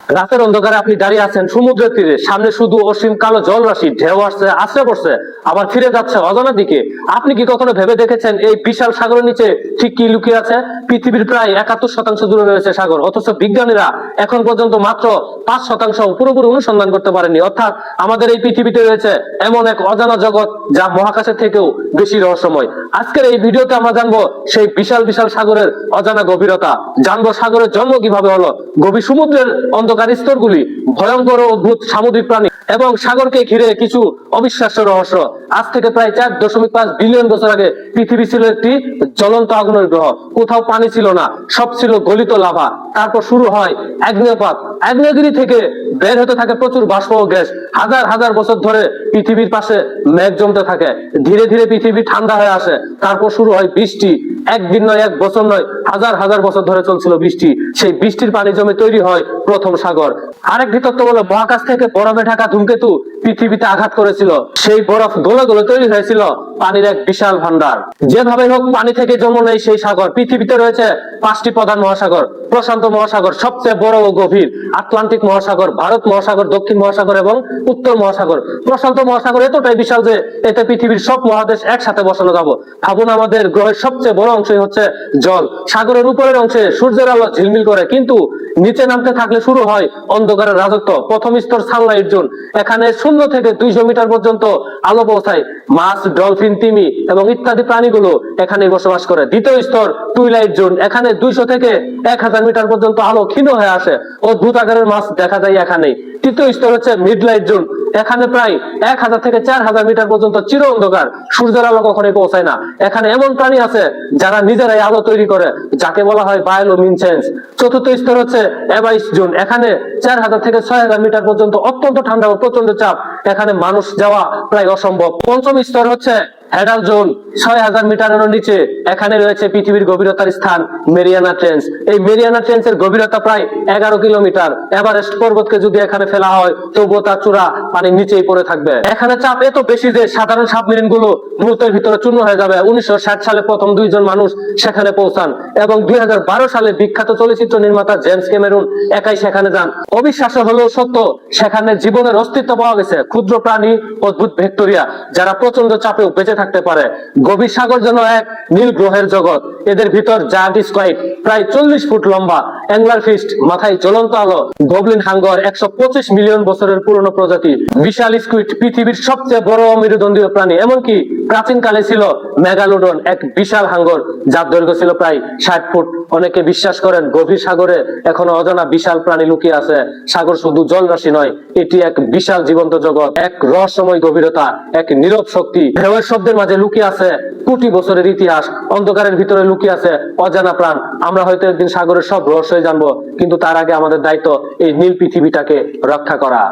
রাতের অন্ধকারে আপনি দাঁড়িয়ে আছেন সমুদ্রের তীরে, সামনে শুধু অসীম কালো জলরাশি, ঢেউ আসছে আছড়ে পড়ছে আবার ফিরে যাচ্ছে অজানার দিকে। আপনি কি কখনো ভেবে দেখেছেন এই বিশাল সাগরের নিচে ঠিক কি লুকিয়ে আছে? পৃথিবীর প্রায় 71% জুড়ে রয়েছে সাগর, অথচ বিজ্ঞানীরা এখন পর্যন্ত মাত্র 5% পুরোপুরি অনুসন্ধান করতে পারেনি। অর্থাৎ আমাদের এই পৃথিবীতে রয়েছে এমন এক অজানা জগৎ যা মহাকাশের থেকেও বেশি রহস্যময়। আজকের এই ভিডিওতে আমরা জানবো সেই বিশাল বিশাল সাগরের অজানা গভীরতা, জানবো সাগরের জন্ম কিভাবে হলো, গভীর সমুদ্রের অন্ধকার স্তরগুলি, ভয়ঙ্কর ও অদ্ভুত সামুদ্রিক প্রাণী এবং সাগরকে ঘিরে কিছু অবিশ্বাস্য রহস্য। আজ থেকে প্রায় 4.5 বিলিয়ন বছর আগে পৃথিবী ছিল একটি জ্বলন্ত আগুনের গ্রহ। কোথাও পানি ছিল না, সব ছিল গলিত লাভা। তারপর শুরু হয় আগ্নেয়পাত। আগ্নেয়গিরি থেকে বের হতে থাকে প্রচুর বাষ্প ও গ্যাস। হাজার হাজার বছর ধরে পৃথিবীর পাশে মেঘ জমতে থাকে। ধীরে ধীরে পৃথিবী ঠান্ডা হয়ে আসে। তারপর শুরু হয় বৃষ্টি। একদিন নয়, এক বছর নয়, হাজার হাজার বছর ধরে চলছিল বৃষ্টি। সেই বৃষ্টির পানি জমে তৈরি হয় প্রথম সাগর। আরেকটি তত্ত্ব বলে মহাকাশ থেকে বরফে ঢাকা ধূমকেতু পৃথিবীতে আঘাত করেছিল। সেই বরফ গলে গলে তৈরি হয়েছিল পানির এক বিশাল ভান্ডার। যেভাবে হোক পানি থেকে জন্ম নেয় সেই সাগর। পৃথিবীতে রয়েছে 5টি প্রধান মহাসাগর: প্রশান্ত মহাসাগর সবচেয়ে বড় ও গভীর, আটলান্টিক মহাসাগর, ভারত মহাসাগর, দক্ষিণ মহাসাগর এবং উত্তর মহাসাগর। প্রশান্ত মহাসাগর এতটাই বিশাল যে এতে পৃথিবীর সব মহাদেশ একসাথে বসানো যাব। ভাবুন, আমাদের গ্রহের সবচেয়ে বড় অংশই হচ্ছে জল। সাগরের উপরের অংশে সূর্যের আলো ঝিলমিল করে, কিন্তু নিচে নামতে থাকলে শুরু হয় অন্ধকারের রাজত্ব। প্রথম স্তর সানলাইট জোন। এখানে 0 থেকে 200 মিটার পর্যন্ত আলো পৌঁছায়। মাছ, ডলফিন, তিমি এবং ইত্যাদি প্রাণীগুলো এখানে বসবাস করে। দ্বিতীয় স্তর টুইলাইট জোন। এখানে 200 থেকে 1000 মিটার পর্যন্ত আলো ক্ষীণ হয়ে আসে। অদ্ভুত আকারের মাছ দেখা যায় এখানে। তৃতীয় স্তর হচ্ছে মিডলাইট জোন। এখানে প্রায় 1000 থেকে 4000 মিটার পর্যন্ত চির অন্ধকার, সূর্যের আলো কখনোই পৌঁছায় না। এখানে এমন প্রাণী আছে যারা নিজেরাই আলো তৈরি করে, যাকে বলা হয় বায়োলুমিনেসেন্স। চতুর্থ স্তর হচ্ছে অ্যাবাইস জোন। এখানে 4000 থেকে 6000 মিটার পর্যন্ত অত্যন্ত ঠান্ডা ও প্রচন্ড চাপ। এখানে মানুষ যাওয়া প্রায় অসম্ভব। পঞ্চম স্তর হচ্ছে হেডাল জোন। 6000 মিটারের নিচে এখানে রয়েছে পৃথিবীর গভীরতার স্থান মেরিয়ানা ট্রেঞ্চ। এই মেরিয়ানা ট্রেঞ্চের গভীরতা প্রায় 11 কিলোমিটার। এভারেস্ট পর্বতকে যদি এখানে ফেলা হয় তবুও তার চূড়া পানির নিচেই পড়ে থাকবে। এখানে চাপ এত বেশি যে সাধারণ সাবমেরিন গুলো মুহূর্তের ভিতরে চূর্ণ হয়ে যাবে। 1960 সালে প্রথম 2 জন মানুষ সেখানে পৌঁছান এবং 2012 সালে বিখ্যাত চলচ্চিত্র নির্মাতা জেমস ক্যামেরুন একাই সেখানে যান। অবিশ্বাস্য হলেও সত্য, সেখানে জীবনের অস্তিত্ব পাওয়া গেছে। ক্ষুদ্র প্রাণী, অদ্ভুত ব্যাকটেরিয়া যারা প্রচন্ড চাপেও বেঁচে থাকতে পারে। গভীর সাগর যেন এক নীল গ্রহের জগৎ। এদের ভিতর জায়ান্ট স্কুইড প্রায় 40 ফুট লম্বা, অ্যাংলার ফিস্ট মাথায় জ্বলন্ত আলো, গবলিন হাঙ্গর 125 মিলিয়ন বছরের পুরনো প্রজাতি। বিশাল স্কুইড পৃথিবীর সবচেয়ে বড় অমেরুদণ্ডীয় প্রাণী। এমনকি প্রাচীনকালে ছিল মেগালোডন, এক বিশাল হাঙ্গর যার দৈর্ঘ্য ছিল প্রায় 60 ফুট। অনেকে বিশ্বাস করেন গভীর সাগরে এখনো অজানা বিশাল প্রাণী লুকিয়ে আছে। সাগর শুধু জলরাশি নয়, এটি এক বিশাল জীবন্ত জগৎ, এক রহস্যময় গভীরতা, এক নীরব শক্তি। ঢেউয়ের শব্দের মাঝে লুকিয়ে আছে কোটি বছরের ইতিহাস। অন্ধকারের ভিতরে লুকিয়ে আছে অজানা প্রাণ। আমরা হয়তো একদিন সাগরের সব রহস্যই জানবো, কিন্তু তার আগে আমাদের দায়িত্ব এই নীল পৃথিবীটাকে রক্ষা করা।